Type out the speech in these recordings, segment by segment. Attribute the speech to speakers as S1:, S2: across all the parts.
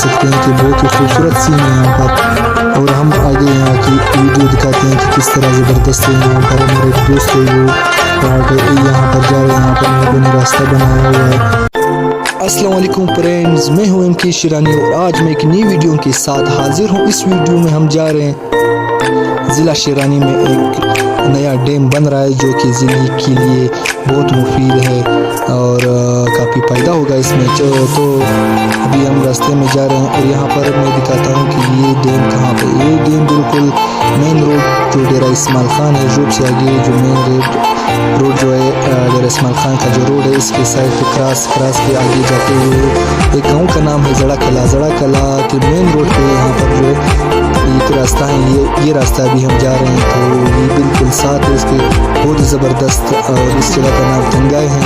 S1: सकते हैं कि बहुत ही खूबसूरत सीन है यहाँ पर। और हम आगे यहाँ की वीडियो दिखाते हैं कि किस तरह ज़बरदस्त है यहाँ पर। हमारे एक दोस्त है वो यहाँ पर जा रहे हैं, यहाँ पर लोगों ने रास्ता बनाया हुआ है। अस्सलाम वालेकुम फ्रेंड्स, मैं हूं एम के शिरानी और आज मैं एक नई वीडियो के साथ हाजिर हूं। इस वीडियो में हम जा रहे हैं ज़िला शिरानी में एक नया डैम बन रहा है जो कि ज़िले के लिए बहुत मुफीद है और काफ़ी फ़ायदा होगा इसमें। तो अभी हम रास्ते में जा रहे हैं और यहाँ पर मैं दिखाता हूँ कि ये डैम कहाँ पे। ये डैम बिल्कुल मेन रोड जो डेरा इस्माइल खान है रोड से आगे जो मेन रोड जो है डेरा इस्माइल खान का जो रोड है इसके साइड पे क्रॉस के आगे जाते हुए एक गाँव का नाम है जड़ा कला के मेन रोड पे यहाँ पर जो है एक रास्ता है। ये रास्ता अभी हम जा रहे हैं तो ये बिल्कुल साथ है इसके, बहुत ही ज़बरदस्त। और इस जगह का नाम तंगाई है।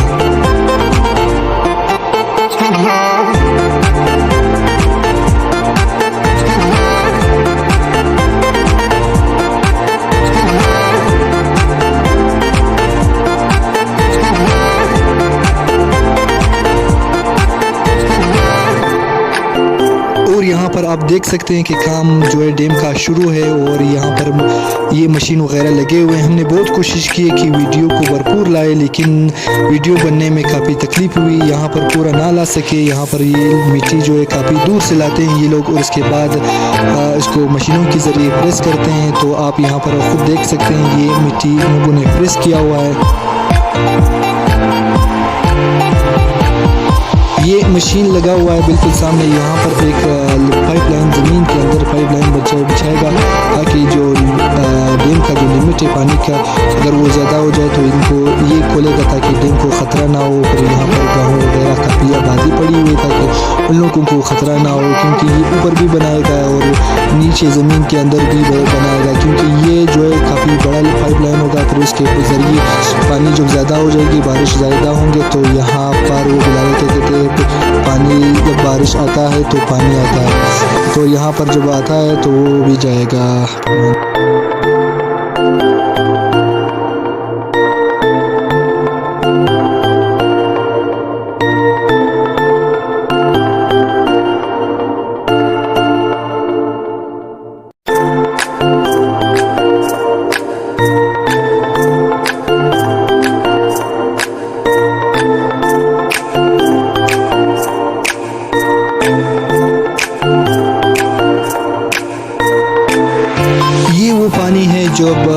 S1: और यहाँ पर आप देख सकते हैं कि काम जो है डैम का शुरू है और यहाँ पर ये मशीन वगैरह लगे हुए हैं। हमने बहुत कोशिश की है कि वीडियो को भरपूर लाए लेकिन वीडियो बनने में काफ़ी तकलीफ़ हुई, यहाँ पर पूरा ना ला सके। यहाँ पर ये मिट्टी जो है काफ़ी दूर से लाते हैं ये लोग और इसके बाद इसको मशीनों के ज़रिए प्रेस करते हैं। तो आप यहाँ पर खुद देख सकते हैं ये मिट्टी लोगों ने प्रेस किया हुआ है। ये मशीन लगा हुआ है बिल्कुल सामने। यहाँ पर एक पाइपलाइन ज़मीन के अंदर पाइपलाइन बिछाएगा ताकि जो डैम का जो लिमिट है पानी का अगर वो ज़्यादा हो जाए तो इनको ये खोलेगा ताकि डैम को ख़तरा ना हो। फिर यहाँ पर गाँव वगैरह काफ़ी आबादी पड़ी हुई है ताकि उन लोगों को ख़तरा ना हो, क्योंकि ये ऊपर भी बनाएगा और नीचे ज़मीन के अंदर भी बनाएगा, क्योंकि ये जो है काफ़ी बड़ा पाइपलाइन होगा। फिर उसके ज़रिए पानी जब ज़्यादा हो जाएगी, बारिश ज़्यादा होंगे तो यहाँ पर वो बुलावे क्या कहते हैं पानी, जब बारिश आता है तो पानी आता है तो यहाँ पर जब आता है तो वो भी जाएगा। पानी है जब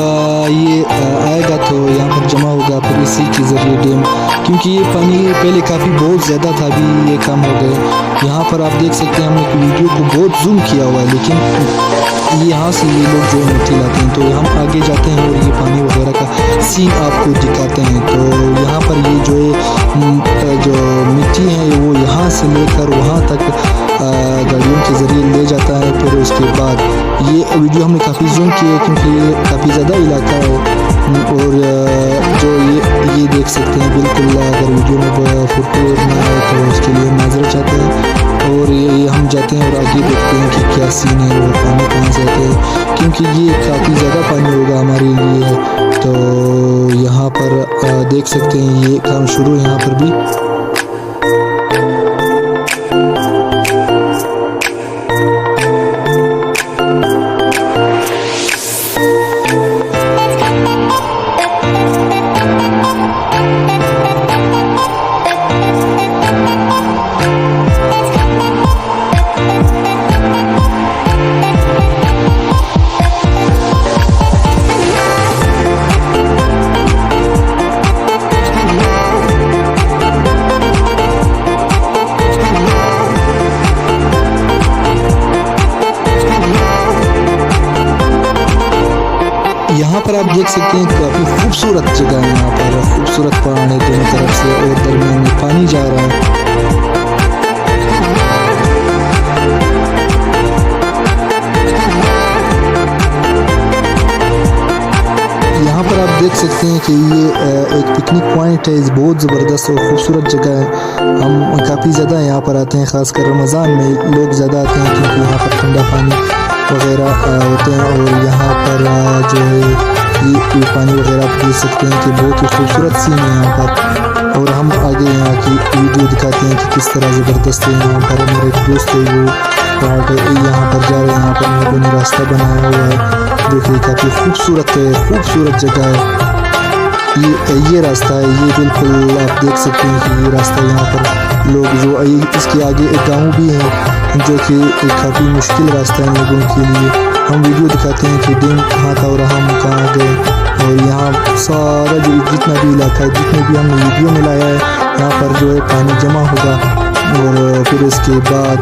S1: ये आएगा तो यहाँ पर जमा होगा फिर इसी के ज़रिए डैम, क्योंकि ये पानी पहले काफ़ी बहुत ज़्यादा था अभी ये कम हो गए। यहाँ पर आप देख सकते हैं हमने वीडियो को बहुत जूम किया हुआ है लेकिन यहाँ से ये लोग जो मिट्टी लाते हैं तो हम आगे जाते हैं और ये पानी वगैरह का सीन आपको दिखाते हैं। तो यहाँ पर ये जो है जो मिट्टी है वो यहाँ से लेकर वहाँ तक गाड़ियों के ज़रिए ले जाता है। फिर उसके बाद ये वीडियो हमने काफ़ी जूम की है क्योंकि ये काफ़ी ज़्यादा इलाका है और जो ये देख सकते हैं बिल्कुल अगर वीडियो में फोटो ना आए तो उसके लिए माजरत चाहते हैं। और ये हम जाते हैं और आगे देखते हैं कि क्या सीन है और पानी कहाँ से आते हैं, क्योंकि ये काफ़ी ज़्यादा पानी होगा हमारे लिए। तो यहाँ पर देख सकते हैं ये काम शुरू है यहाँ पर भी। यहाँ पर आप देख सकते हैं काफ़ी खूबसूरत जगह है। यहाँ पर खूबसूरत पहाड़ है दोनों तरफ से और दरमियान में पानी जा रहा है। यहाँ पर आप देख सकते हैं कि ये एक पिकनिक पॉइंट है, बहुत ज़बरदस्त और खूबसूरत जगह है। हम काफ़ी ज़्यादा यहाँ पर आते हैं, ख़ासकर रमज़ान में लोग ज़्यादा आते हैं क्योंकि यहाँ पर ठंडा पानी वगैरह होते हैं। और यहाँ पर जो है ये पानी वगैरह आप देख सकते हैं कि बहुत ही खूबसूरत सीन है यहाँ पर। और हम आगे यहाँ की वीडियो दिखाते हैं कि किस तरह ज़बरदस्त है यहाँ पर। हमारे एक दोस्त है वो और यहाँ पर जा रहे हैं। यहाँ पर इन लोगों ने रास्ता बनाया हुआ है। देखिए काफ़ी खूबसूरत जगह है। ये रास्ता है, ये बिल्कुल आप देख सकते हैं कि ये रास्ता यहाँ पर लोग जो इसके आगे एक गांव भी है जो कि काफ़ी मुश्किल रास्ता है इन लोगों के लिए। हम वीडियो दिखाते हैं कि डैम कहाँ था और हम कहाँ गए। और यहाँ सारा जो जितना भी इलाका है, जितने भी हमने वीडियो में लाया है, यहाँ पर जो है पानी जमा होगा। और फिर उसके बाद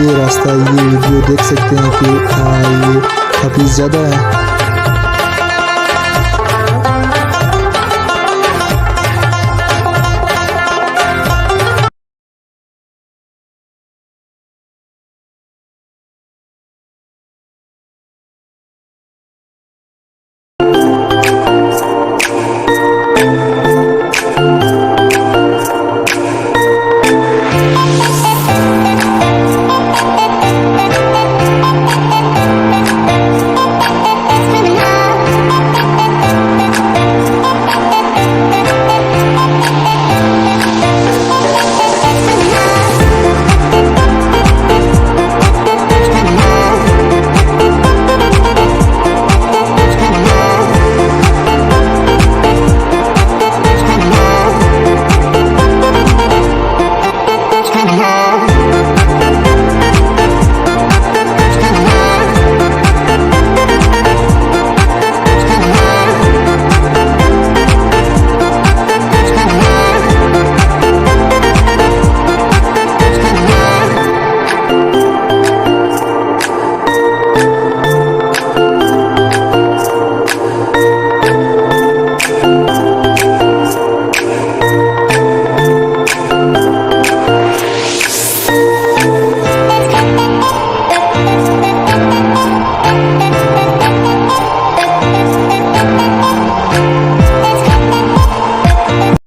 S1: ये रास्ता, ये वीडियो देख सकते हैं कि ये काफ़ी ज़्यादा है।